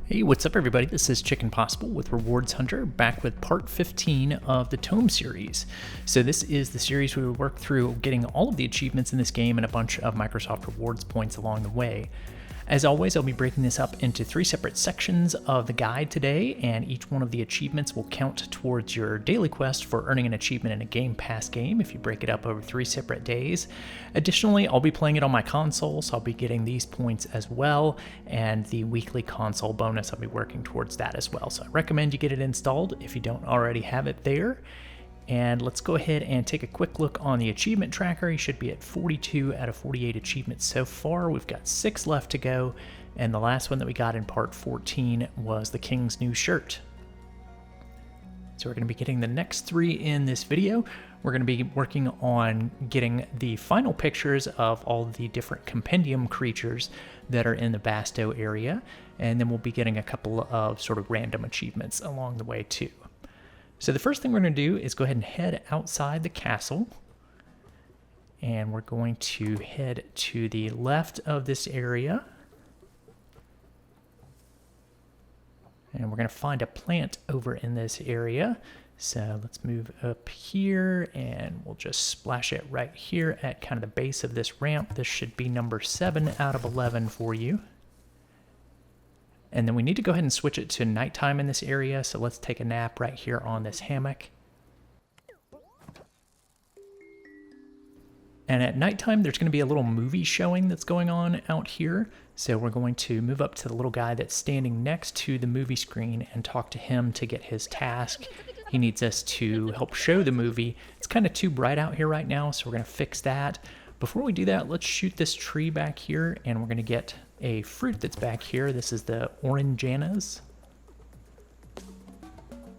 Hey, what's up everybody? This is Chicken Possible with Rewards Hunter, back with part 15 of the TOEM series. So this is the series where we work through getting all of the achievements in this game and a bunch of Microsoft Rewards points along the way. As always, I'll be breaking this up into 3 separate sections of the guide today, and each one of the achievements will count towards your daily quest for earning an achievement in a Game Pass game if you break it up over 3 separate days. Additionally, I'll be playing it on my console, so I'll be getting these points as well, and the weekly console bonus, I'll be working towards that as well. So I recommend you get it installed if you don't already have it there. And let's go ahead and take a quick look on the achievement tracker. You should be at 42 out of 48 achievements so far. We've got 6 left to go, and the last one that we got in part 14 was the King's New Shirt. So we're going to be getting the next 3 in this video. We're going to be working on getting the final pictures of all the different compendium creatures that are in the Basto area, and then we'll be getting a couple of sort of random achievements along the way too. So the first thing we're going to do is go ahead and head outside the castle, and we're going to head to the left of this area, and we're going to find a plant over in this area. So let's move up here, and we'll just splash it right here at kind of the base of this ramp. This should be number 7 out of 11 for you. And then we need to go ahead and switch it to nighttime in this area, so let's take a nap right here on this hammock. And at nighttime, there's going to be a little movie showing that's going on out here. So we're going to move up to the little guy that's standing next to the movie screen and talk to him to get his task. He needs us to help show the movie. It's kind of too bright out here right now, so we're going to fix that. Before we do that, let's shoot this tree back here, and we're going to get a fruit that's back here. This is the oranjanas.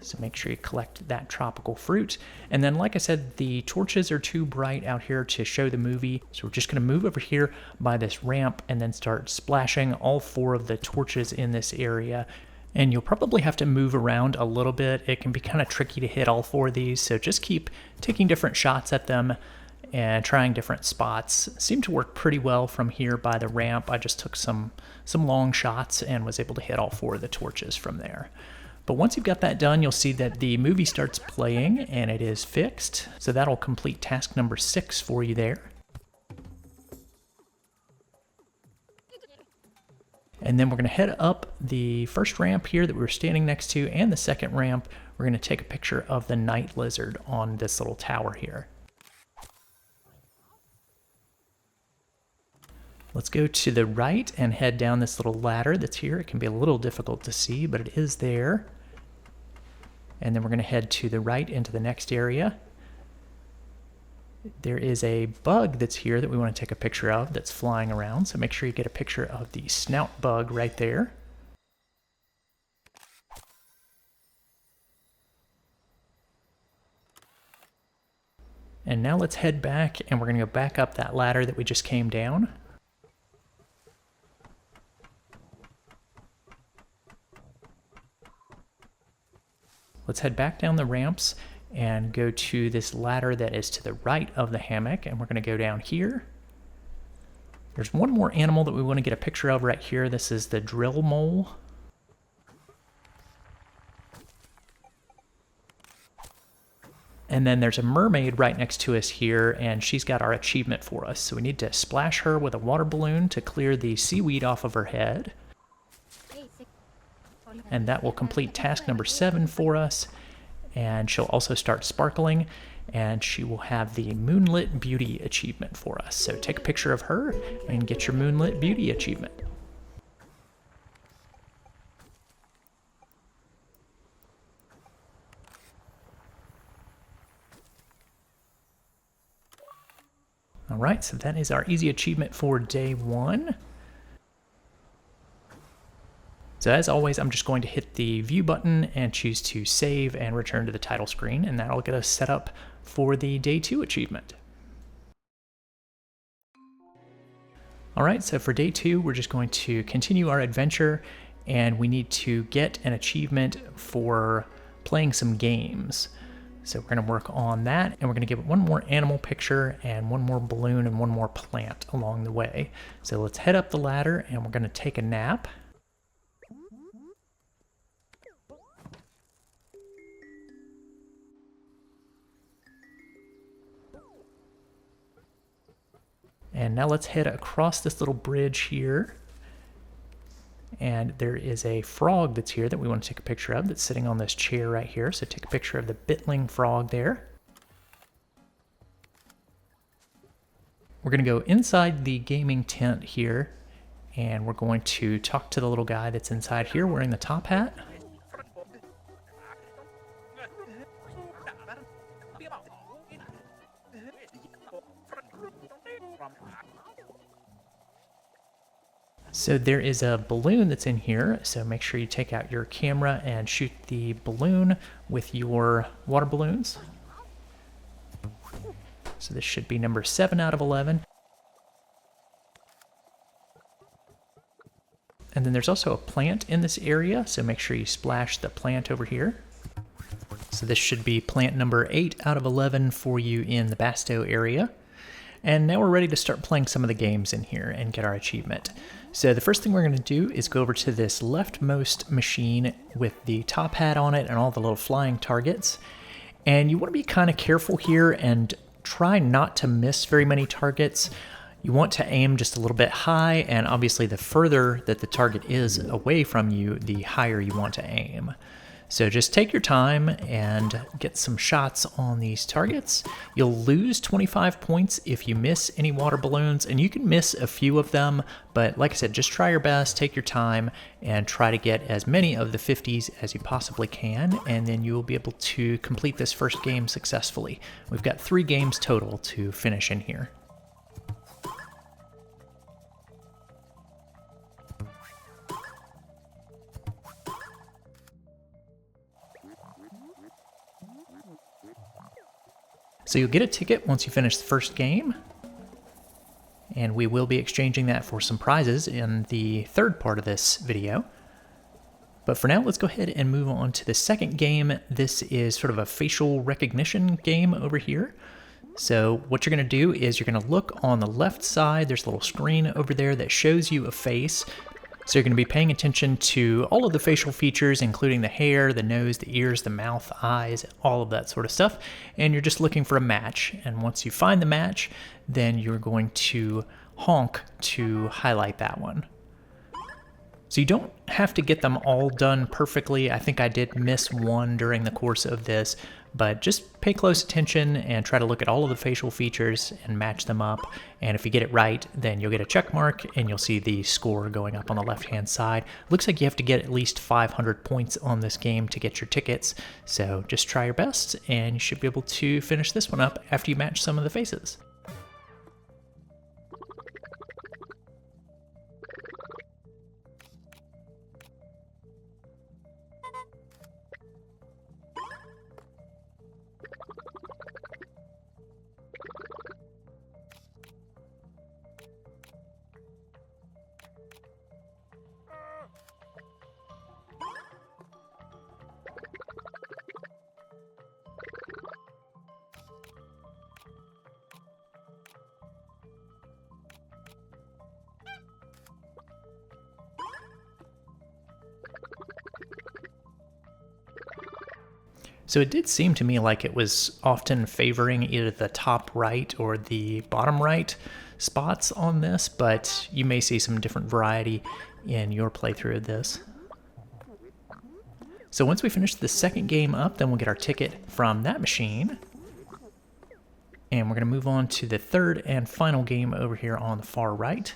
So make sure you collect that tropical fruit. And then, like I said, the torches are too bright out here to show the movie. So we're just going to move over here by this ramp and then start splashing all 4 of the torches in this area. And you'll probably have to move around a little bit. It can be kind of tricky to hit all 4 of these. So just keep taking different shots at them and trying different spots. Seemed to work pretty well from here by the ramp. I just took some long shots and was able to hit all 4 of the torches from there. But once you've got that done, you'll see that the movie starts playing and it is fixed. So that'll complete task number 6 for you there. And then we're going to head up the first ramp here that we were standing next to, and the second ramp. We're going to take a picture of the night lizard on this little tower here. Let's go to the right and head down this little ladder that's here. It can be a little difficult to see, but it is there. And then we're going to head to the right into the next area. There is a bug that's here that we want to take a picture of that's flying around, so make sure you get a picture of the snout bug right there. And now let's head back, and we're going to go back up that ladder that we just came down. Let's head back down the ramps and go to this ladder that is to the right of the hammock, and we're going to go down here. There's one more animal that we want to get a picture of right here. This is the drill mole. And then there's a mermaid right next to us here, and she's got our achievement for us. So we need to splash her with a water balloon to clear the seaweed off of her head. And that will complete task number 7 for us. And she'll also start sparkling, and she will have the Moonlit Beauty achievement for us. So take a picture of her and get your Moonlit Beauty achievement. All right, so that is our easy achievement for day 1. So as always, I'm just going to hit the view button and choose to save and return to the title screen, and that'll get us set up for the day 2 achievement. All right, so for day 2, we're just going to continue our adventure, and we need to get an achievement for playing some games. So we're going to work on that, and we're going to give it one more animal picture and one more balloon and one more plant along the way. So let's head up the ladder, and we're going to take a nap. And now let's head across this little bridge here. And there is a frog that's here that we want to take a picture of that's sitting on this chair right here. So take a picture of the bitling frog there. We're going to go inside the gaming tent here, and we're going to talk to the little guy that's inside here wearing the top hat. So there is a balloon that's in here, so make sure you take out your camera and shoot the balloon with your water balloons. So this should be number 7 out of 11. And then there's also a plant in this area, so make sure you splash the plant over here. So this should be plant number 8 out of 11 for you in the Basto area. And now we're ready to start playing some of the games in here and get our achievement. So the first thing we're going to do is go over to this leftmost machine with the top hat on it and all the little flying targets. And you want to be kind of careful here and try not to miss very many targets. You want to aim just a little bit high, and obviously the further that the target is away from you, the higher you want to aim. So just take your time and get some shots on these targets. You'll lose 25 points if you miss any water balloons, and you can miss a few of them, but like I said, just try your best, take your time, and try to get as many of the 50s as you possibly can, and then you will be able to complete this first game successfully. We've got 3 games total to finish in here. So you'll get a ticket once you finish the first game, and we will be exchanging that for some prizes in the third part of this video. But for now, let's go ahead and move on to the second game. This is sort of a facial recognition game over here. So what you're going to do is you're going to look on the left side. There's a little screen over there that shows you a face. So you're going to be paying attention to all of the facial features, including the hair, the nose, the ears, the mouth, eyes, all of that sort of stuff. And you're just looking for a match. And once you find the match, then you're going to honk to highlight that one. So you don't have to get them all done perfectly. I think I did miss one during the course of this, but just pay close attention and try to look at all of the facial features and match them up. And if you get it right, then you'll get a check mark and you'll see the score going up on the left-hand side. Looks like you have to get at least 500 points on this game to get your tickets. So just try your best and you should be able to finish this one up after you match some of the faces. So it did seem to me like it was often favoring either the top right or the bottom right spots on this, but you may see some different variety in your playthrough of this. So once we finish the second game up, then we'll get our ticket from that machine. And we're going to move on to the third and final game over here on the far right.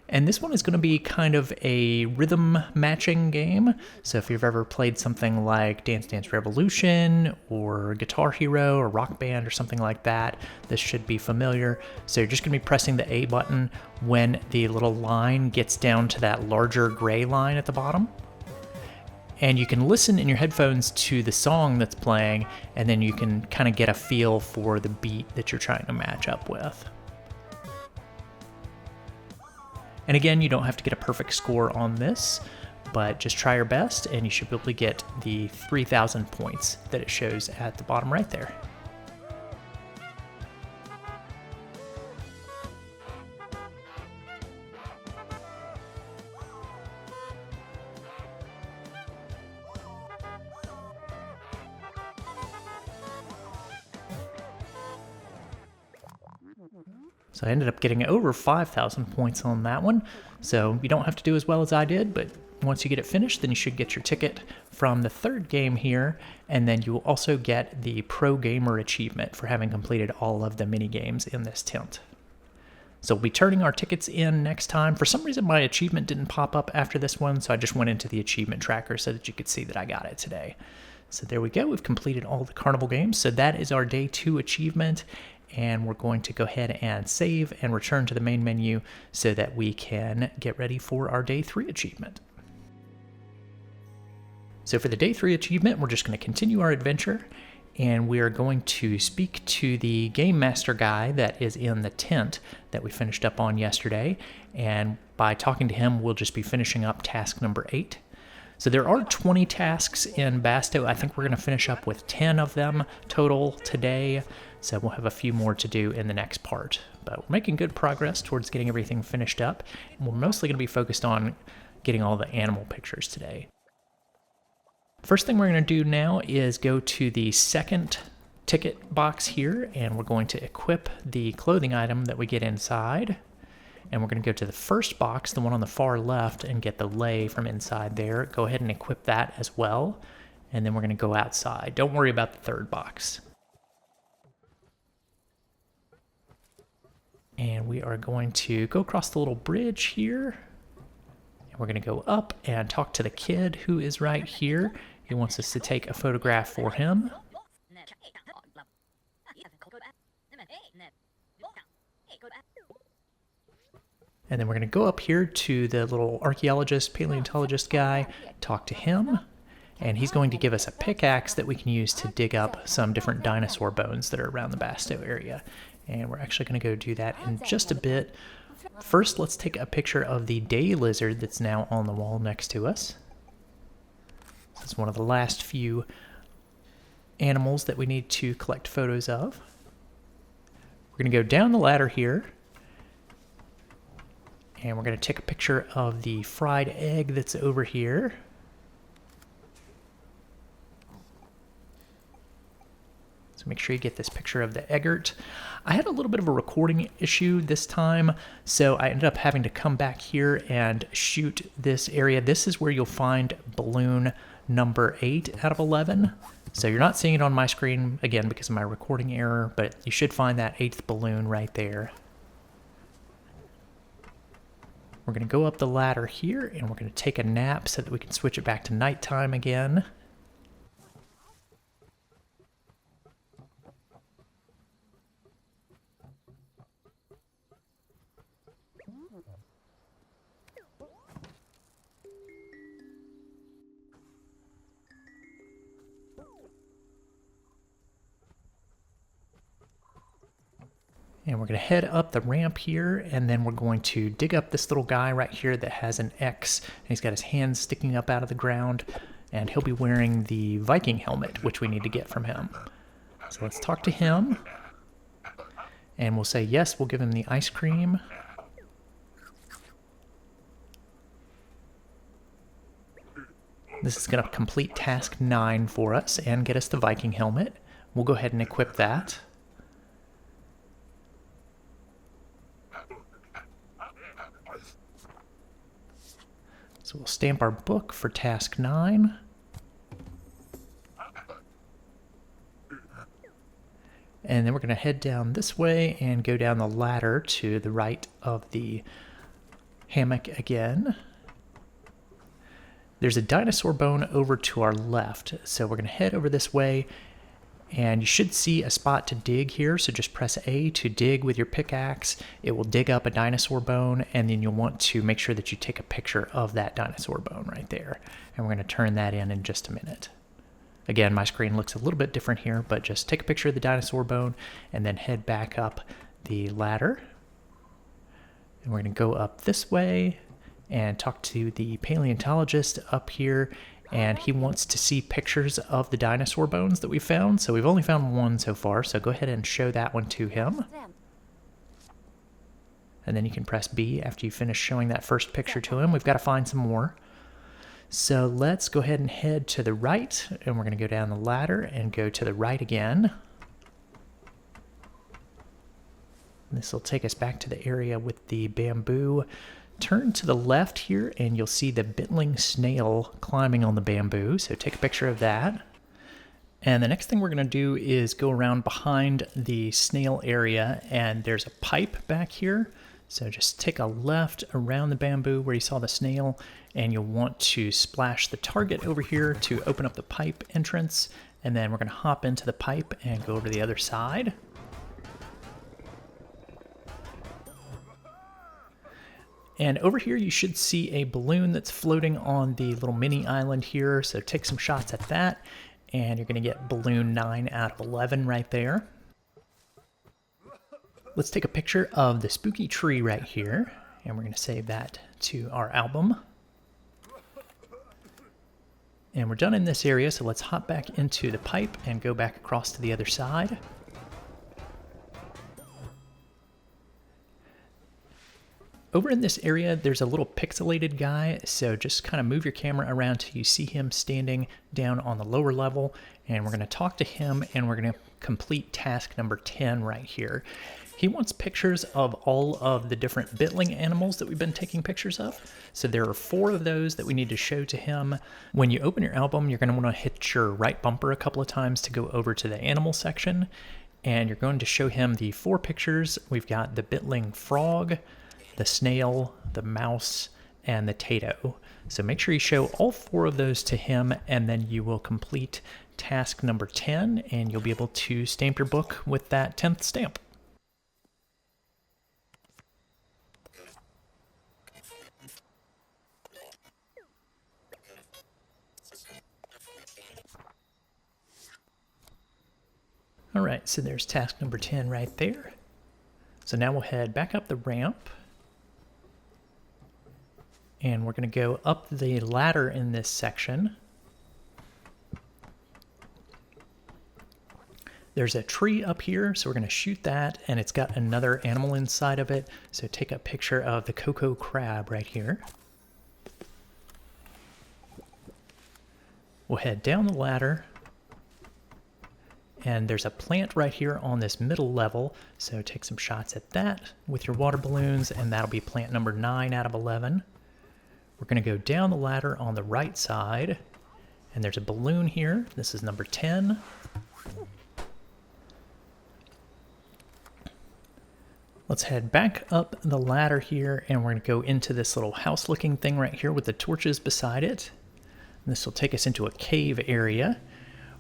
And this one is going to be kind of a rhythm matching game. So if you've ever played something like Dance Dance Revolution or Guitar Hero or Rock Band or something like that, this should be familiar. So you're just going to be pressing the A button when the little line gets down to that larger gray line at the bottom. And you can listen in your headphones to the song that's playing, and then you can kind of get a feel for the beat that you're trying to match up with. And again, you don't have to get a perfect score on this, but just try your best and you should be able to get the 3,000 points that it shows at the bottom right there. So I ended up getting over 5,000 points on that one. So you don't have to do as well as I did, but once you get it finished, then you should get your ticket from the third game here, and then you will also get the Pro Gamer achievement for having completed all of the mini games in this tent. So we'll be turning our tickets in next time. For some reason, my achievement didn't pop up after this one, so I just went into the achievement tracker so that you could see that I got it today. So there we go. We've completed all the carnival games. So that is our day 2 achievement, and we're going to go ahead and save and return to the main menu so that we can get ready for our day 3 achievement. So for the day 3 achievement, we're just going to continue our adventure, and we are going to speak to the game master guy that is in the tent that we finished up on yesterday, and by talking to him, we'll just be finishing up task number 8. So there are 20 tasks in Basto. I think we're going to finish up with 10 of them total today, so we'll have a few more to do in the next part. But we're making good progress towards getting everything finished up, and we're mostly going to be focused on getting all the animal pictures today. First thing we're going to do now is go to the second ticket box here, and we're going to equip the clothing item that we get inside. And we're going to go to the first box, the one on the far left, and get the lei from inside there. Go ahead and equip that as well. And then we're going to go outside. Don't worry about the third box. And we are going to go across the little bridge here. And we're going to go up and talk to the kid who is right here. He wants us to take a photograph for him. And then we're going to go up here to the little archaeologist, paleontologist guy, talk to him. And he's going to give us a pickaxe that we can use to dig up some different dinosaur bones that are around the Basto area. And we're actually going to go do that in just a bit. First, let's take a picture of the day lizard that's now on the wall next to us. It's one of the last few animals that we need to collect photos of. We're going to go down the ladder here, and we're going to take a picture of the fried egg that's over here. So make sure you get this picture of the eggert. I had a little bit of a recording issue this time, so I ended up having to come back here and shoot this area. This is where you'll find balloon number 8 out of 11. So you're not seeing it on my screen, again, because of my recording error, but you should find that 8th balloon right there. We're going to go up the ladder here, and we're going to take a nap so that we can switch it back to nighttime again. And we're going to head up the ramp here, and then we're going to dig up this little guy right here that has an X, and he's got his hands sticking up out of the ground, and he'll be wearing the Viking helmet, which we need to get from him. So let's talk to him, and we'll say yes, we'll give him the ice cream. This is going to complete task 9 for us and get us the Viking helmet. We'll go ahead and equip that. So we'll stamp our book for task 9. And then we're going to head down this way and go down the ladder to the right of the hammock again. There's a dinosaur bone over to our left, so we're going to head over this way, and you should see a spot to dig here, so just press A to dig with your pickaxe. It will dig up a dinosaur bone, and then you'll want to make sure that you take a picture of that dinosaur bone right there. And we're going to turn that in just a minute. Again, my screen looks a little bit different here, but just take a picture of the dinosaur bone and then head back up the ladder. And we're going to go up this way and talk to the paleontologist up here, and he wants to see pictures of the dinosaur bones that we found. So we've only found one so far, so go ahead and show that one to him. And then you can press B after you finish showing that first picture to him. We've got to find some more. So let's go ahead and head to the right, and we're going to go down the ladder and go to the right again. This will take us back to the area with the bamboo. Turn to the left here and you'll see the bitling snail climbing on the bamboo. So take a picture of that. And the next thing we're going to do is go around behind the snail area, and there's a pipe back here. So just take a left around the bamboo where you saw the snail, and you'll want to splash the target over here to open up the pipe entrance. And then we're going to hop into the pipe and go over to the other side. And over here you should see a balloon that's floating on the little mini island here. So take some shots at that. And you're going to get balloon 9 out of 11 right there. Let's take a picture of the spooky tree right here, and we're going to save that to our album. And we're done in this area, so let's hop back into the pipe and go back across to the other side. Over in this area, there's a little pixelated guy, so just kind of move your camera around till you see him standing down on the lower level, and we're going to talk to him, and we're going to complete task number 10 right here. He wants pictures of all of the different bitling animals that we've been taking pictures of. So there are 4 of those that we need to show to him. When you open your album, you're going to want to hit your right bumper a couple of times to go over to the animal section, and you're going to show him the 4 pictures. We've got the bitling frog, the snail, the mouse, and the tato. So make sure you show all 4 of those to him, and then you will complete task number 10, and you'll be able to stamp your book with that 10th stamp. All right, so there's task number 10 right there. So now we'll head back up the ramp. And we're going to go up the ladder in this section. There's a tree up here, so we're going to shoot that, and it's got another animal inside of it. So take a picture of the cocoa crab right here. We'll head down the ladder. And there's a plant right here on this middle level, so take some shots at that with your water balloons, and that'll be plant number 9 out of 11. We're going to go down the ladder on the right side, and there's a balloon here. This is number 10. Let's head back up the ladder here, and we're going to go into this little house-looking thing right here with the torches beside it. And this will take us into a cave area.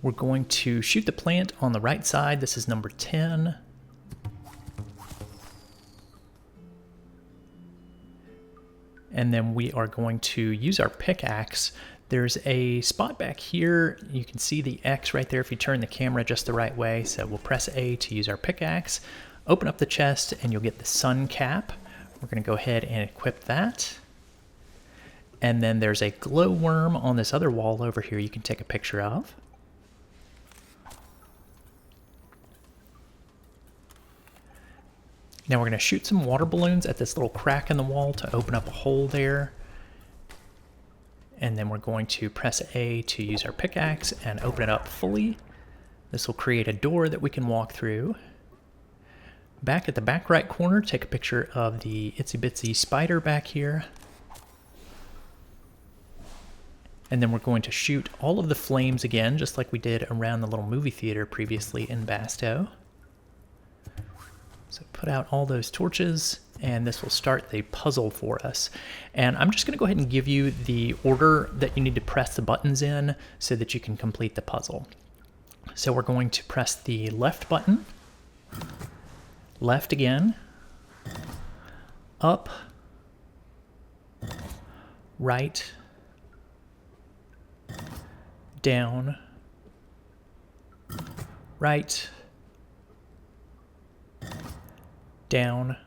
We're going to shoot the plant on the right side. This is number 10. And then we are going to use our pickaxe. There's a spot back here. You can see the X right there if you turn the camera just the right way. So we'll press A to use our pickaxe. Open up the chest and you'll get the sun cap. We're going to go ahead and equip that. And then there's a glowworm on this other wall over here you can take a picture of. Now we're going to shoot some water balloons at this little crack in the wall to open up a hole there. And then we're going to press A to use our pickaxe and open it up fully. This will create a door that we can walk through. Back at the back right corner, take a picture of the itsy bitsy spider back here. And then we're going to shoot all of the flames again, just like we did around the little movie theater previously in Basto. So put out all those torches, and this will start the puzzle for us. And I'm just going to go ahead and give you the order that you need to press the buttons in so that you can complete the puzzle. So we're going to press the left button, left again, up, right, down, right, down,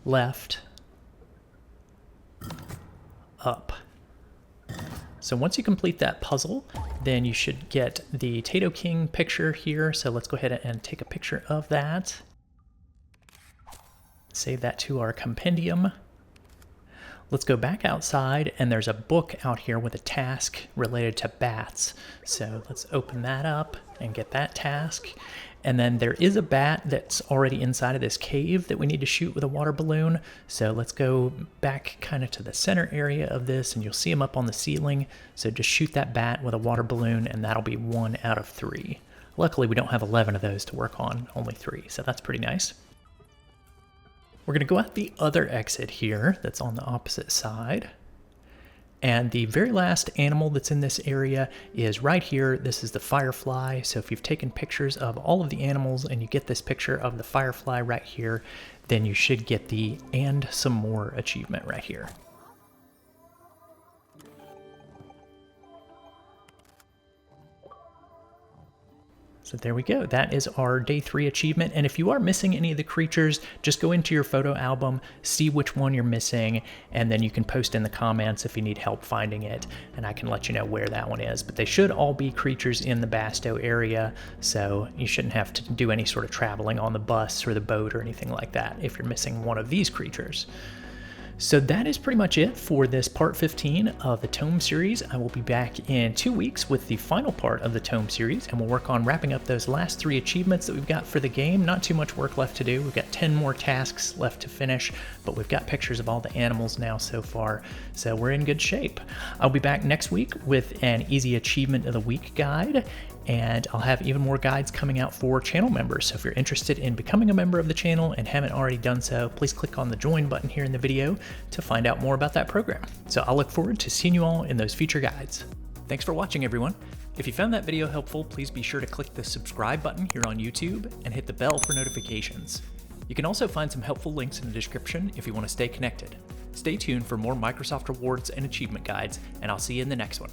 left, up. So once you complete that puzzle, then you should get the Tato King picture here. So let's go ahead and take a picture of that. Save that to our compendium. Let's go back outside, and there's a book out here with a task related to bats. So let's open that up and get that task. And then there is a bat that's already inside of this cave that we need to shoot with a water balloon. So let's go back kind of to the center area of this, and you'll see him up on the ceiling. So just shoot that bat with a water balloon, and that'll be 1 out of 3. Luckily, we don't have 11 of those to work on, only 3, so that's pretty nice. We're going to go out the other exit here that's on the opposite side. And the very last animal that's in this area is right here. This is the firefly. So if you've taken pictures of all of the animals and you get this picture of the firefly right here, then you should get the "and some more" achievement right here. So there we go. That is our day 3 achievement. And if you are missing any of the creatures, just go into your photo album, see which one you're missing, and then you can post in the comments if you need help finding it, and I can let you know where that one is. But they should all be creatures in the Basto area, so you shouldn't have to do any sort of traveling on the bus or the boat or anything like that if you're missing one of these creatures. So that is pretty much it for this part 15 of the TOEM series. I will be back in 2 weeks with the final part of the TOEM series, and we'll work on wrapping up those last 3 achievements that we've got for the game. Not too much work left to do. We've got 10 more tasks left to finish, but we've got pictures of all the animals now so far, so we're in good shape. I'll be back next week with an easy achievement of the week guide, and I'll have even more guides coming out for channel members. So if you're interested in becoming a member of the channel and haven't already done so, please click on the join button here in the video to find out more about that program. So I'll look forward to seeing you all in those future guides. Thanks for watching, everyone. If you found that video helpful, please be sure to click the subscribe button here on YouTube and hit the bell for notifications. You can also find some helpful links in the description if you want to stay connected. Stay tuned for more Microsoft rewards and achievement guides, and I'll see you in the next one.